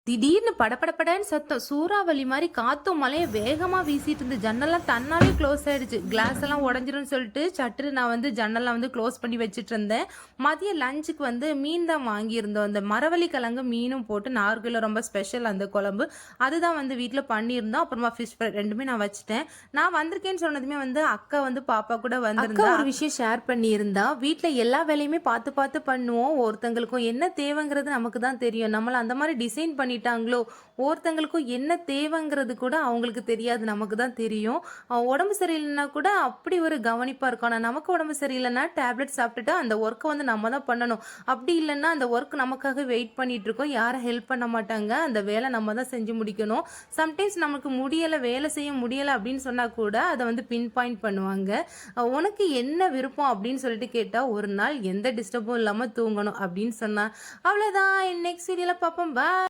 திடீர்னு படபடபடன்னு சத்தம். சூறாவளி மாரி காத்தும் மழையும் வேகமா வீசிட்டு இருந்து ஜன்னல்லாம் தன்னாலே க்ளோஸ் ஆயிடுச்சு. கிளாஸ் எல்லாம் உடைஞ்சிரும்னு சொல்லிட்டு சட்டுன்னு நான் வந்து ஜன்னல்லாம் வந்து க்ளோஸ் பண்ணி வச்சுட்டு இருந்தேன். மதியம் லஞ்சுக்கு வந்து மீன் தான் வாங்கியிருந்தோம். அந்த மரவள்ளி கிழங்கு மீனும் போட்டு 4 கிலோ ரொம்ப ஸ்பெஷல் அந்த குழம்பு. அதுதான் வந்து வீட்ல பண்ணியிருந்தோம். அப்புறமா ஃபிஷ் ஃப்ரை 2மே நான் வச்சுட்டேன். நான் வந்திருக்கேன்னு சொன்னதுமே வந்து அக்கா வந்து பாப்பா கூட வந்திருந்தா. அக்கா ஒரு விஷயம் ஷேர் பண்ணியிருந்தா. வீட்ல எல்லா வேலையுமே பார்த்து பார்த்து பண்ணுவோம். ஒருத்தங்களுக்கும் என்ன தேவைங்கிறது நமக்கு தான் தெரியும். நம்மள அந்த மாரி டிசைன் பண்ணிட்டாங்களோ, ஒருத்தங்களுக்கும் என்ன தேவைங்கிறது கூட அவங்களுக்கு தெரியாது. நமக்கு தான் தெரியும். உடம்பு சரியில்லைன்னா கூட அப்படி ஒரு கவனிப்பா இருக்கும். ஆனா நமக்கு உடம்பு சரியில்லைன்னா டேப்லெட் சாப்பிட்டுட்டு அந்த ஒர்க்க வந்து நம்ம தான் பண்ணணும். அப்படி இல்லன்னா அந்த ஒர்க் நமக்காக வெயிட் பண்ணிட்டு இருக்கும். யாரும் ஹெல்ப் பண்ண மாட்டாங்க. அந்த வேலை நம்ம தான் செஞ்சு முடிக்கணும். சம்டைம்ஸ் நமக்கு முடியல, வேலை செய்ய முடியல அப்படின்னு சொன்னா கூட அத வந்து பின் பாயிண்ட் பண்ணுவாங்க. உனக்கு என்ன விருப்பம் அப்படின்னு சொல்லிட்டு கேட்டா, ஒரு நாள் எந்த டிஸ்டர்பும் இல்லாம தூங்கணும் அப்படின்னு சொன்னா. அவ்வளோதான். நெக்ஸ்ட் வீடியோல பார்ப்போம். பாய்.